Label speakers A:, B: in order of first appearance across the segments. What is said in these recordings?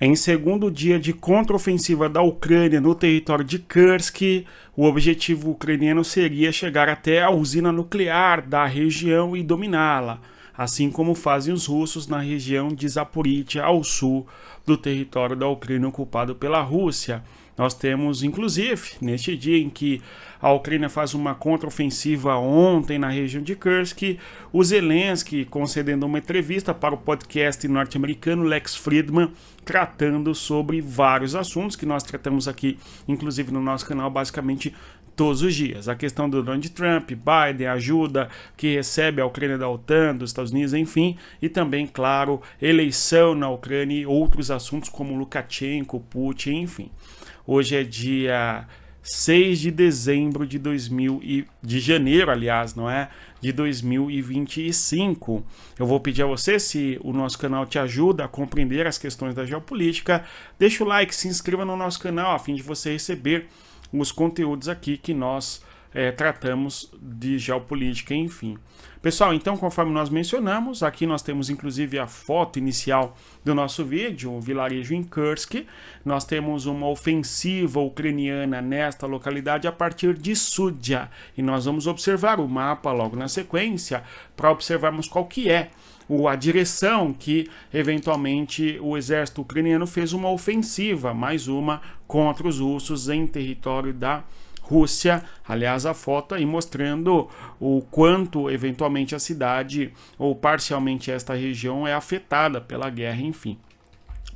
A: Em segundo dia de contraofensiva da Ucrânia no território de Kursk, o objetivo ucraniano seria chegar até a usina nuclear da região e dominá-la, assim como fazem os russos na região de Zaporizhzhia, ao sul do território da Ucrânia ocupado pela Rússia. Nós temos, inclusive, neste dia em que a Ucrânia faz uma contraofensiva ontem na região de Kursk, o Zelensky concedendo uma entrevista para o podcast norte-americano Lex Fridman, tratando sobre vários assuntos que nós tratamos aqui, inclusive no nosso canal, basicamente todos os dias. A questão do Donald Trump, Biden, a ajuda que recebe a Ucrânia da OTAN, dos Estados Unidos, enfim, e também, claro, eleição na Ucrânia e outros assuntos como Lukashenko, Putin, enfim. Hoje é dia 6 de dezembro de janeiro, aliás, não é? De 2025. Eu vou pedir a você, se o nosso canal te ajuda a compreender as questões da geopolítica, deixa o like, se inscreva no nosso canal a fim de você receber os conteúdos aqui que nós tratamos de geopolítica, enfim. Pessoal, então, conforme nós mencionamos, aqui nós temos inclusive a foto inicial do nosso vídeo, o vilarejo em Kursk. Nós temos uma ofensiva ucraniana nesta localidade a partir de Sudzha. E nós vamos observar o mapa logo na sequência para observarmos qual que é a direção que, eventualmente, o exército ucraniano fez uma ofensiva, mais uma, contra os russos em território da Rússia. Aliás, a foto aí mostrando o quanto, eventualmente, a cidade, ou parcialmente esta região, é afetada pela guerra, enfim.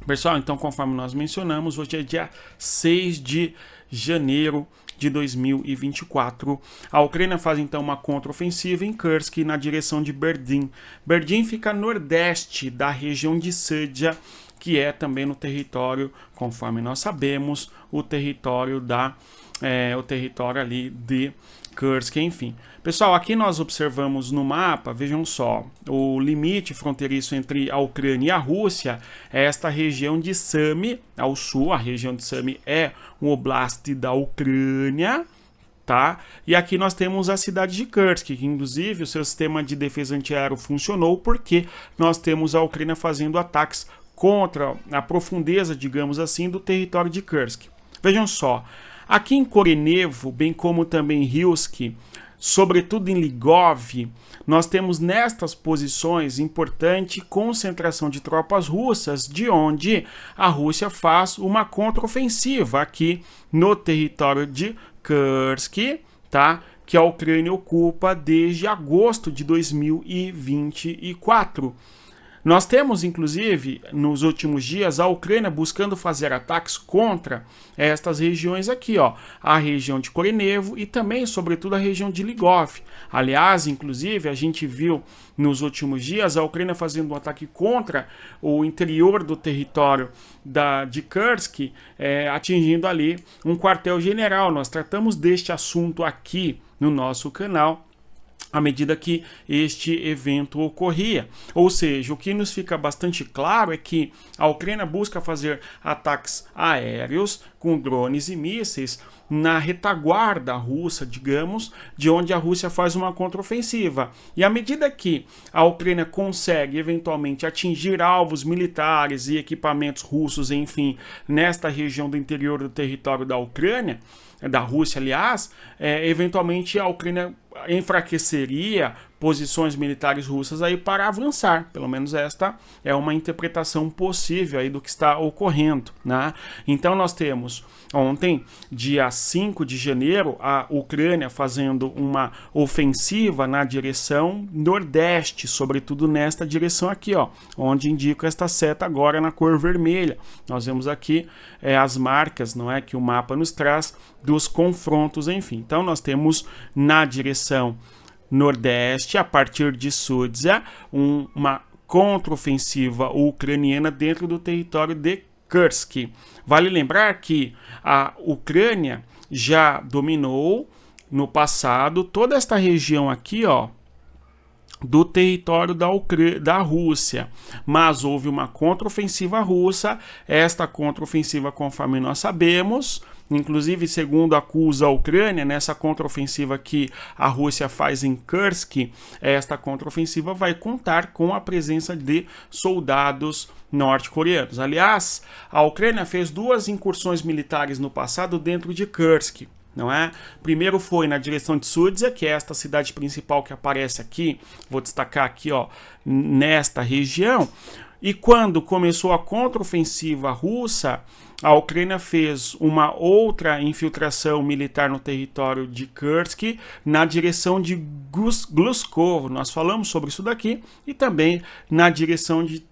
A: Pessoal, então, conforme nós mencionamos, hoje é dia 6 de janeiro de 2024. A Ucrânia faz então uma contraofensiva em Kursk na direção de Berdyansk. Berdyansk fica a nordeste da região de Sudzha, que é também no território, conforme nós sabemos, o território ali de Kursk, enfim. Pessoal, aqui nós observamos no mapa, vejam só, o limite fronteiriço entre a Ucrânia e a Rússia é esta região de Sumy, ao sul. A região de Sumy é um oblast da Ucrânia, tá? E aqui nós temos a cidade de Kursk, que inclusive o seu sistema de defesa antiaéreo funcionou porque nós temos a Ucrânia fazendo ataques contra a profundeza, digamos assim, do território de Kursk. Vejam só, aqui em Korenevo, bem como também em Rilsk, sobretudo em Ligov, nós temos nestas posições importante concentração de tropas russas, de onde a Rússia faz uma contraofensiva aqui no território de Kursk, tá? Que a Ucrânia ocupa desde agosto de 2024. Nós temos, inclusive, nos últimos dias, a Ucrânia buscando fazer ataques contra estas regiões aqui, ó, a região de Korenevo e também, sobretudo, a região de Ligov. Aliás, inclusive, a gente viu nos últimos dias a Ucrânia fazendo um ataque contra o interior do território de Kursk, atingindo ali um quartel-general. Nós tratamos deste assunto aqui no nosso canal à medida que este evento ocorria. Ou seja, o que nos fica bastante claro é que a Ucrânia busca fazer ataques aéreos com drones e mísseis na retaguarda russa, digamos, de onde a Rússia faz uma contraofensiva. E à medida que a Ucrânia consegue eventualmente atingir alvos militares e equipamentos russos, enfim, nesta região do interior do território da Ucrânia, da Rússia, aliás, eventualmente a Ucrânia enfraqueceria posições militares russas aí para avançar. Pelo menos esta é uma interpretação possível aí do que está ocorrendo, né? Então nós temos ontem, dia 5 de janeiro, a Ucrânia fazendo uma ofensiva na direção nordeste, sobretudo nesta direção aqui, ó, onde indica esta seta agora na cor vermelha. Nós vemos aqui as marcas, não é, que o mapa nos traz dos confrontos, enfim. Então nós temos na direção nordeste, a partir de Sudzha, uma contraofensiva ucraniana dentro do território de Kursk. Vale lembrar que a Ucrânia já dominou no passado toda esta região aqui, ó, do território da Rússia, mas houve uma contraofensiva russa. Esta contraofensiva, conforme nós sabemos, Inclusive, segundo acusa a Ucrânia, nessa contraofensiva que a Rússia faz em Kursk, esta contraofensiva vai contar com a presença de soldados norte-coreanos. Aliás, a Ucrânia fez 2 incursões militares no passado dentro de Kursk. Não é? Primeiro foi na direção de Sudzha, que é esta cidade principal que aparece aqui, vou destacar aqui, ó, nesta região. E quando começou a contraofensiva russa, a Ucrânia fez uma outra infiltração militar no território de Kursk, na direção de Gluskovo. Nós falamos sobre isso daqui, e também na direção de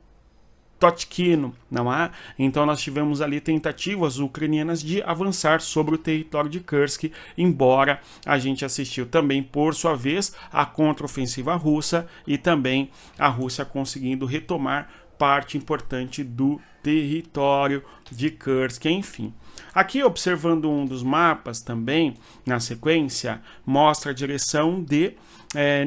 A: Totkino, não é? Então nós tivemos ali tentativas ucranianas de avançar sobre o território de Kursk, embora a gente assistiu também, por sua vez, a contraofensiva russa e também a Rússia conseguindo retomar parte importante do território de Kursk, enfim. Aqui, observando um dos mapas também, na sequência, mostra a direção de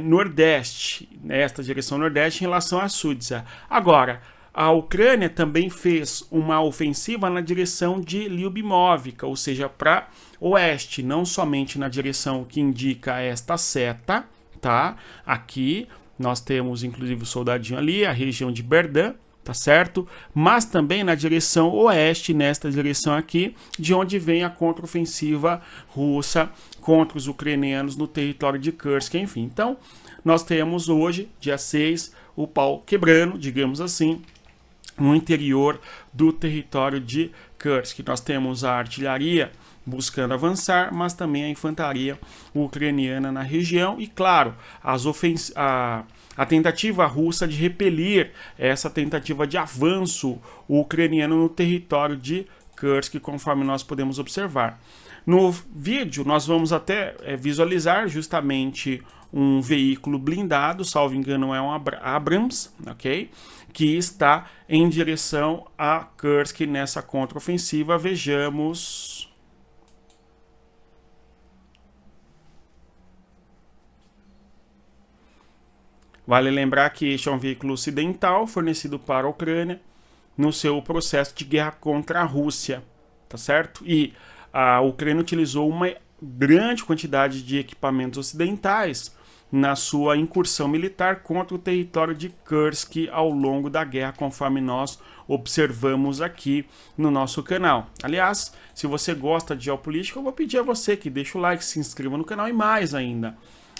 A: Nordeste, esta direção Nordeste em relação a Sudzha. Agora, a Ucrânia também fez uma ofensiva na direção de Lyubimovka, ou seja, para oeste, não somente na direção que indica esta seta, tá? Aqui nós temos inclusive o soldadinho ali, a região de Berdan, tá certo? Mas também na direção oeste, nesta direção aqui, de onde vem a contraofensiva russa contra os ucranianos no território de Kursk, enfim. Então, nós temos hoje, dia 6, o pau quebrando, digamos assim, no interior do território de Kursk. Nós temos a artilharia buscando avançar, mas também a infantaria ucraniana na região e, claro, a tentativa russa de repelir essa tentativa de avanço ucraniano no território de Kursk, conforme nós podemos observar. No vídeo, nós vamos até visualizar justamente um veículo blindado, salvo engano é um Abrams, ok? Que está em direção a Kursk nessa contraofensiva. Vejamos. Vale lembrar que este é um veículo ocidental fornecido para a Ucrânia no seu processo de guerra contra a Rússia, tá certo? E a Ucrânia utilizou uma grande quantidade de equipamentos ocidentais na sua incursão militar contra o território de Kursk ao longo da guerra, conforme nós observamos aqui no nosso canal. Aliás, se você gosta de geopolítica, eu vou pedir a você que deixe o like, se inscreva no canal e mais ainda.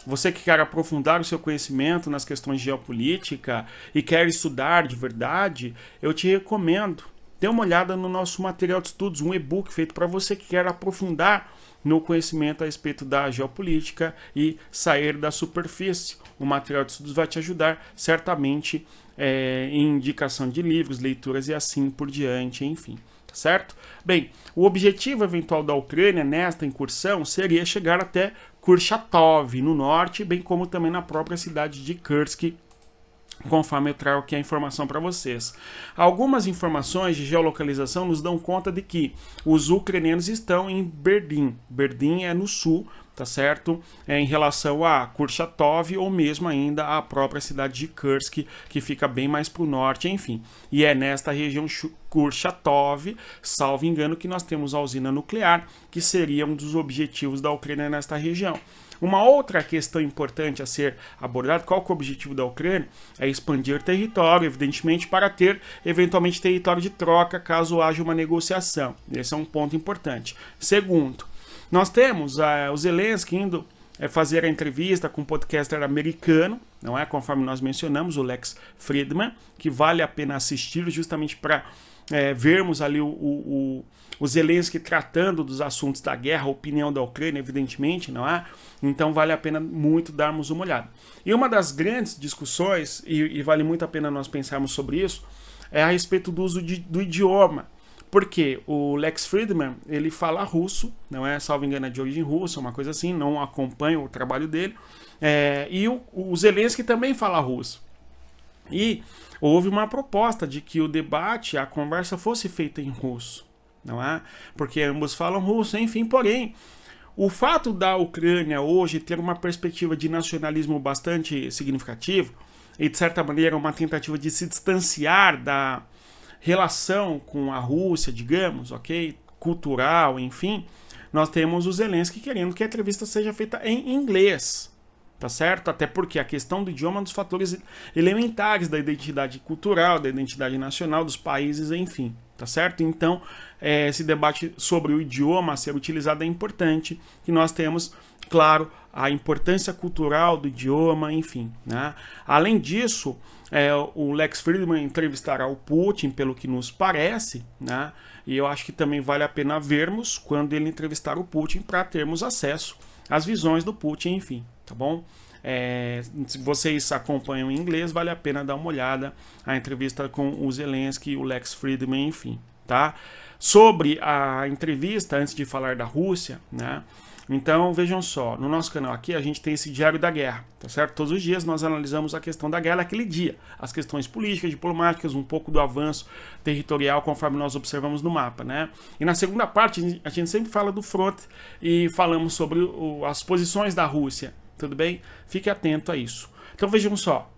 A: Você que quer aprofundar o seu conhecimento nas questões de geopolítica e quer estudar de verdade, eu te recomendo, dê uma olhada no nosso material de estudos, um e-book feito para você que quer aprofundar no conhecimento a respeito da geopolítica e sair da superfície. O material de estudos vai te ajudar certamente em indicação de livros, leituras e assim por diante, enfim. Tá certo? Bem, o objetivo eventual da Ucrânia nesta incursão seria chegar até Kurchatov, no norte, bem como também na própria cidade de Kursk, conforme eu trago aqui a informação para vocês. Algumas informações de geolocalização nos dão conta de que os ucranianos estão em Berdim. Berdim é no sul, tá certo? Em relação a Kurchatov ou mesmo ainda a própria cidade de Kursk, que fica bem mais para o norte, enfim. E é nesta região Kurchatov, salvo engano, que nós temos a usina nuclear, que seria um dos objetivos da Ucrânia nesta região. Uma outra questão importante a ser abordada, qual que é o objetivo da Ucrânia? É expandir território, evidentemente, para ter eventualmente território de troca, caso haja uma negociação. Esse é um ponto importante. Segundo, nós temos o Zelensky indo fazer a entrevista com um podcaster americano, não é? Conforme nós mencionamos, o Lex Fridman, que vale a pena assistir justamente para vermos ali o Zelensky tratando dos assuntos da guerra, a opinião da Ucrânia, evidentemente, não é? Então vale a pena muito darmos uma olhada. E uma das grandes discussões, e vale muito a pena nós pensarmos sobre isso, é a respeito do uso do idioma. Porque o Lex Fridman, ele fala russo, não é? Salvo engano, é de origem russa, uma coisa assim, não acompanho o trabalho dele. E o Zelensky também fala russo. E houve uma proposta de que o debate, a conversa fosse feita em russo, não é? Porque ambos falam russo, enfim, porém, o fato da Ucrânia hoje ter uma perspectiva de nacionalismo bastante significativo, e de certa maneira uma tentativa de se distanciar da relação com a Rússia, digamos, ok? cultural, enfim, nós temos o Zelensky querendo que a entrevista seja feita em inglês. Tá certo? Até porque a questão do idioma é um dos fatores elementares da identidade cultural, da identidade nacional dos países, enfim. Tá certo? Então, esse debate sobre o idioma a ser utilizado é importante, que nós temos, claro, a importância cultural do idioma, enfim. Né? Além disso, o Lex Fridman entrevistará o Putin, pelo que nos parece, né? E eu acho que também vale a pena vermos quando ele entrevistar o Putin para termos acesso às visões do Putin, enfim. Tá bom? Se vocês acompanham em inglês, vale a pena dar uma olhada a entrevista com o Zelensky, o Lex Fridman, enfim, tá? Sobre a entrevista, antes de falar da Rússia, né? Então, vejam só, no nosso canal aqui a gente tem esse diário da guerra, tá certo? Todos os dias nós analisamos a questão da guerra naquele dia, as questões políticas, diplomáticas, um pouco do avanço territorial, conforme nós observamos no mapa, né? E na segunda parte a gente sempre fala do front e falamos sobre as posições da Rússia. Tudo bem? Fique atento a isso. Então vejam só.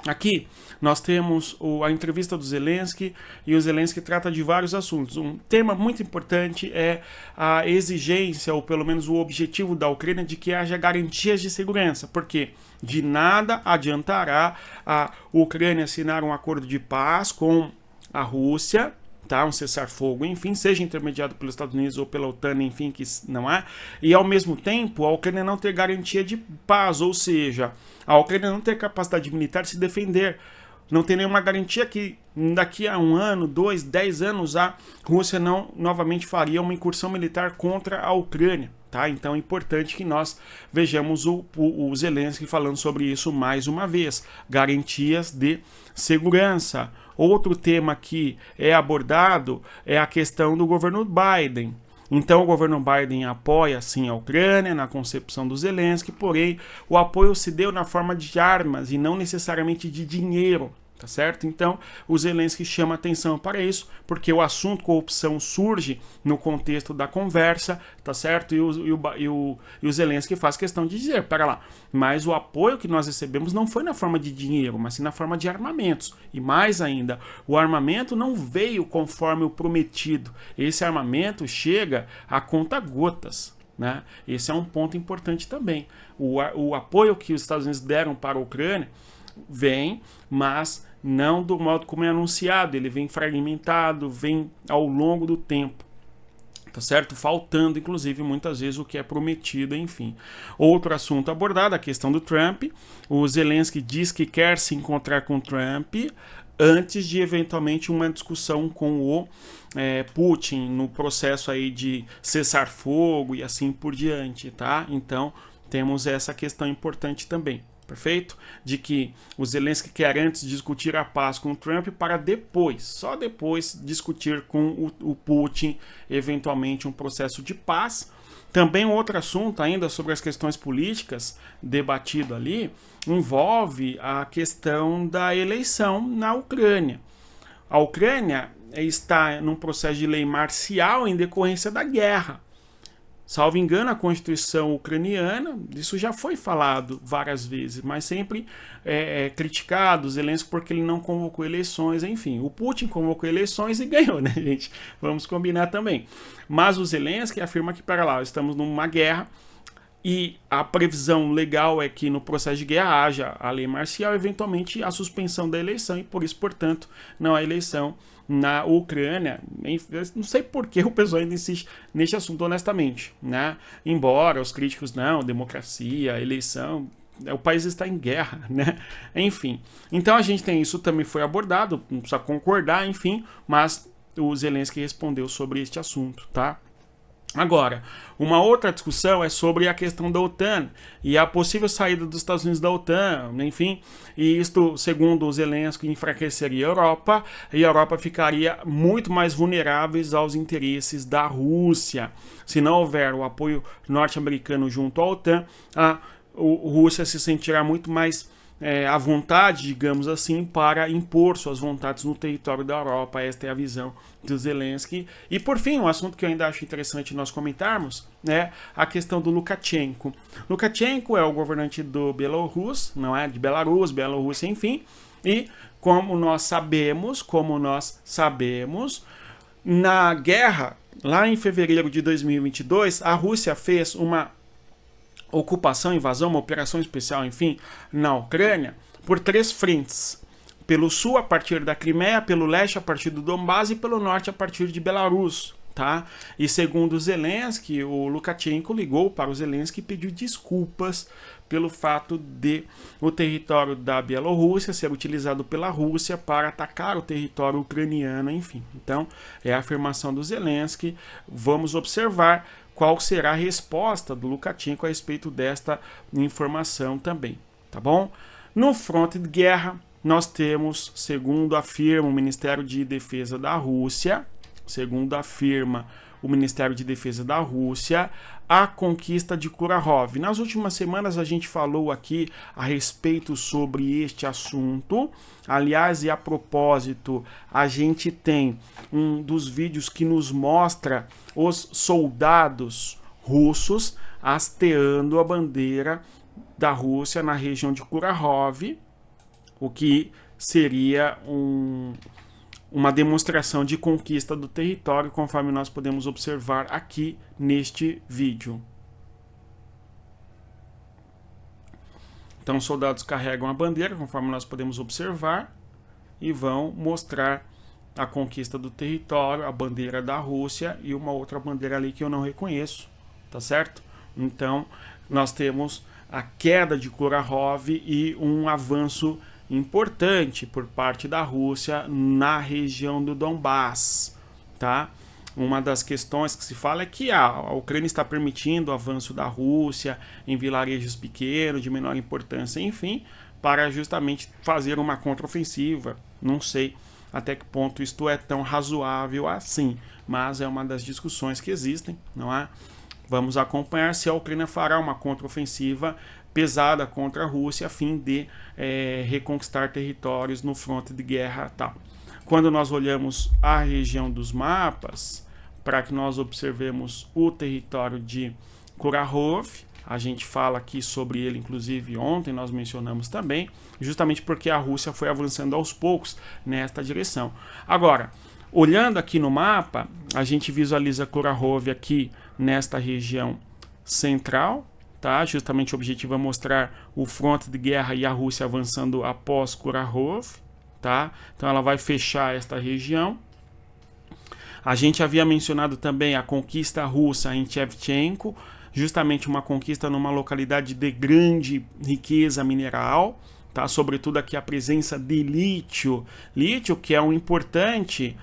A: Aqui nós temos a entrevista do Zelensky e o Zelensky trata de vários assuntos. Um tema muito importante é a exigência, ou pelo menos o objetivo da Ucrânia de que haja garantias de segurança, porque de nada adiantará a Ucrânia assinar um acordo de paz com a Rússia, tá? Um cessar-fogo, enfim, seja intermediado pelos Estados Unidos ou pela OTAN, enfim, que não há, e ao mesmo tempo a Ucrânia não ter garantia de paz, ou seja, a Ucrânia não ter capacidade militar de se defender, não tem nenhuma garantia que daqui a 1 ano, 2, 10 anos a Rússia não novamente faria uma incursão militar contra a Ucrânia. Tá? Então é importante que nós vejamos o Zelensky falando sobre isso mais uma vez. Garantias de segurança. Outro tema que é abordado é a questão do governo Biden. Então o governo Biden apoia sim a Ucrânia na concepção do Zelensky, porém o apoio se deu na forma de armas e não necessariamente de dinheiro. Tá certo? Então, o Zelensky chama atenção para isso, porque o assunto corrupção surge no contexto da conversa, tá certo? E o Zelensky faz questão de dizer, pera lá, mas o apoio que nós recebemos não foi na forma de dinheiro, mas sim na forma de armamentos. E mais ainda, o armamento não veio conforme o prometido. Esse armamento chega a conta-gotas. Né? Esse é um ponto importante também. O apoio que os Estados Unidos deram para a Ucrânia vem, mas não do modo como é anunciado, ele vem fragmentado, vem ao longo do tempo, tá certo? Faltando, inclusive, muitas vezes o que é prometido, enfim. Outro assunto abordado, a questão do Trump. O Zelensky diz que quer se encontrar com Trump antes de, eventualmente, uma discussão com o Putin no processo aí de cessar fogo e assim por diante, tá? Então, temos essa questão importante também. Perfeito? De que o Zelensky quer antes discutir a paz com o Trump para depois, só depois, discutir com o Putin, eventualmente um processo de paz. Também outro assunto ainda sobre as questões políticas debatido ali, envolve a questão da eleição na Ucrânia. A Ucrânia está num processo de lei marcial em decorrência da guerra. Salvo engano, a Constituição ucraniana, isso já foi falado várias vezes, mas sempre criticado o Zelensky porque ele não convocou eleições, enfim. O Putin convocou eleições e ganhou, né, gente? Vamos combinar também. Mas o Zelensky afirma que, para lá, estamos numa guerra e a previsão legal é que no processo de guerra haja a lei marcial, eventualmente a suspensão da eleição, e por isso, portanto, não há eleição na Ucrânia. Não sei por que o pessoal ainda insiste nesse assunto, honestamente, né? Embora os críticos, não, democracia, eleição, o país está em guerra, né? Enfim, então a gente tem isso, também foi abordado, não precisa concordar, enfim, mas o Zelensky respondeu sobre este assunto, tá? Agora, uma outra discussão é sobre a questão da OTAN e a possível saída dos Estados Unidos da OTAN, enfim, e isto, segundo o Zelensky, enfraqueceria a Europa e a Europa ficaria muito mais vulnerável aos interesses da Rússia. Se não houver o apoio norte-americano junto à OTAN, a Rússia se sentirá muito mais à vontade, digamos assim, para impor suas vontades no território da Europa. Esta é a visão do Zelensky. E por fim, um assunto que eu ainda acho interessante nós comentarmos é a questão do Lukashenko. Lukashenko é o governante do Belarus, não é? De Belarus, Bielorrússia, enfim. E como nós sabemos, na guerra lá em fevereiro de 2022, a Rússia fez uma ocupação, invasão, uma operação especial, enfim, na Ucrânia, por 3 frentes. Pelo sul, a partir da Crimeia, pelo leste, a partir do Donbás, e pelo norte, a partir de Belarus. Tá? E segundo Zelensky, o Lukashenko ligou para o Zelensky e pediu desculpas pelo fato de o território da Bielorrússia ser utilizado pela Rússia para atacar o território ucraniano, enfim. Então, é a afirmação do Zelensky. Vamos observar qual será a resposta do Lukashenko a respeito desta informação também, tá bom? No fronte de guerra, nós temos, segundo afirma o Ministério de Defesa da Rússia, a conquista de Kurahov. Nas últimas semanas a gente falou aqui a respeito sobre este assunto. Aliás, e a propósito, a gente tem um dos vídeos que nos mostra os soldados russos hasteando a bandeira da Rússia na região de Kurahov, o que seria uma demonstração de conquista do território, conforme nós podemos observar aqui neste vídeo. Então, os soldados carregam a bandeira, conforme nós podemos observar, e vão mostrar a conquista do território, a bandeira da Rússia e uma outra bandeira ali que eu não reconheço, tá certo? Então, nós temos a queda de Kurahov e um avanço importante por parte da Rússia na região do Donbás, tá? Uma das questões que se fala é que a Ucrânia está permitindo o avanço da Rússia em vilarejos pequenos, de menor importância, enfim, para justamente fazer uma contraofensiva. Não sei até que ponto isto é tão razoável assim, mas é uma das discussões que existem, não é? Vamos acompanhar se a Ucrânia fará uma contraofensiva pesada contra a Rússia a fim de reconquistar territórios no fronte de guerra tal. Quando nós olhamos a região dos mapas, para que nós observemos o território de Kurahov, a gente fala aqui sobre ele, inclusive ontem nós mencionamos também, justamente porque a Rússia foi avançando aos poucos nesta direção. Agora, olhando aqui no mapa, a gente visualiza Kurahov aqui nesta região central, tá? Justamente o objetivo é mostrar o fronte de guerra e a Rússia avançando após Kurahov, tá? Então ela vai fechar esta região. A gente havia mencionado também a conquista russa em Shevchenko, justamente uma conquista numa localidade de grande riqueza mineral, tá? Sobretudo aqui a presença de lítio, que é um importante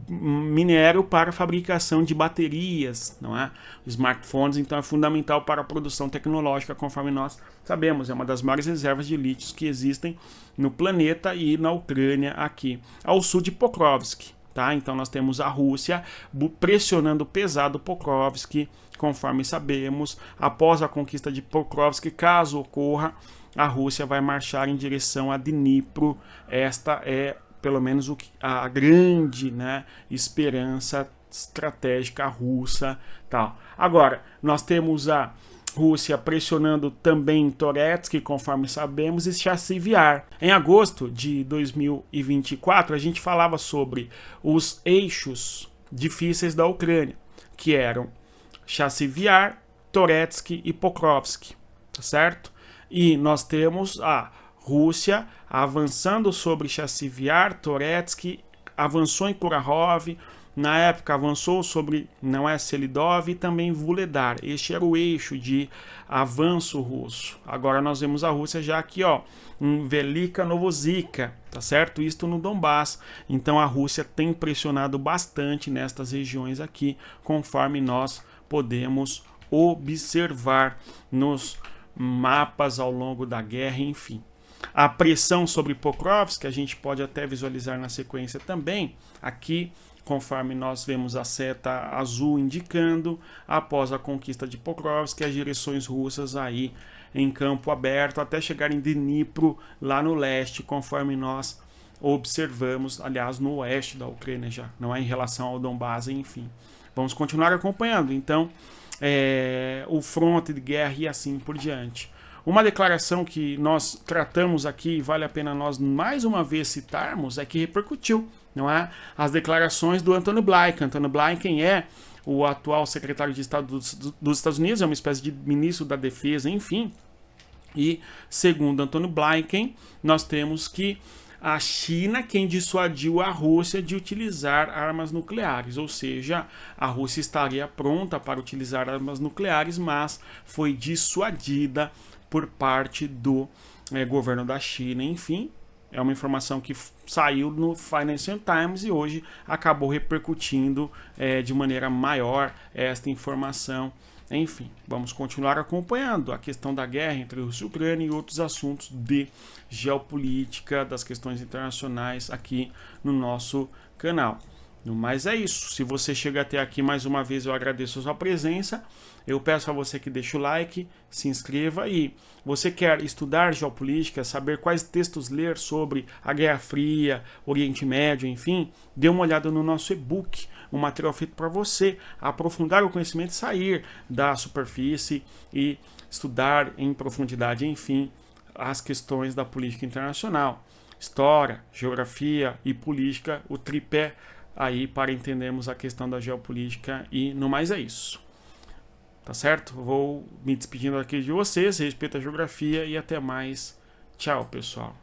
A: minério para a fabricação de baterias, não é? Smartphones, então é fundamental para a produção tecnológica, conforme nós sabemos, é uma das maiores reservas de lítio que existem no planeta e na Ucrânia aqui, ao sul de Pokrovsk, tá? Então nós temos a Rússia pressionando pesado Pokrovsk, conforme sabemos, após a conquista de Pokrovsk, caso ocorra, a Rússia vai marchar em direção a Dnipro. Esta é, pelo menos, a grande, né, esperança estratégica russa. Tal. Agora, nós temos a Rússia pressionando também Toretsky, conforme sabemos, e Chassivyar. Em agosto de 2024, a gente falava sobre os eixos difíceis da Ucrânia, que eram Chassivyar, Toretsky e Pokrovsk, tá certo? E nós temos a Rússia avançando sobre Chassivyar, Toretsky, avançou em Kurahov, na época avançou sobre Selidov e também Vuhledar. Este era o eixo de avanço russo. Agora nós vemos a Rússia já aqui, ó, em Velika Novosika, tá certo? Isto no Donbás. Então a Rússia tem pressionado bastante nestas regiões aqui, conforme nós podemos observar nos mapas ao longo da guerra, enfim. A pressão sobre Pokrovsk, que a gente pode até visualizar na sequência também, aqui, conforme nós vemos a seta azul indicando, após a conquista de Pokrovsk, as direções russas aí em campo aberto, até chegar em Dnipro, lá no leste, conforme nós observamos, aliás, no oeste da Ucrânia já, não é em relação ao Donbás, enfim. Vamos continuar acompanhando, então, o fronte de guerra e assim por diante. Uma declaração que nós tratamos aqui, vale a pena nós mais uma vez citarmos, é que repercutiu não é? As declarações do Antony Blinken. Antony Blinken é o atual secretário de Estado dos Estados Unidos, é uma espécie de ministro da Defesa, enfim. E, segundo Antony Blinken, nós temos que a China quem dissuadiu a Rússia de utilizar armas nucleares, ou seja, a Rússia estaria pronta para utilizar armas nucleares, mas foi dissuadida por parte do governo da China, enfim. É uma informação que saiu no Financial Times e hoje acabou repercutindo de maneira maior esta informação. Enfim, vamos continuar acompanhando a questão da guerra entre Rússia e Ucrânia e outros assuntos de geopolítica, das questões internacionais aqui no nosso canal. No mais é isso. Se você chega até aqui, mais uma vez eu agradeço a sua presença. Eu peço a você que deixe o like, se inscreva e você quer estudar geopolítica, saber quais textos ler sobre a Guerra Fria, Oriente Médio, enfim, dê uma olhada no nosso e-book, um material feito para você aprofundar o conhecimento e sair da superfície e estudar em profundidade, enfim, as questões da política internacional. História, geografia e política, o tripé aí para entendermos a questão da geopolítica e no mais é isso. Tá certo? Vou me despedindo aqui de vocês, respeito a geografia e até mais. Tchau, pessoal.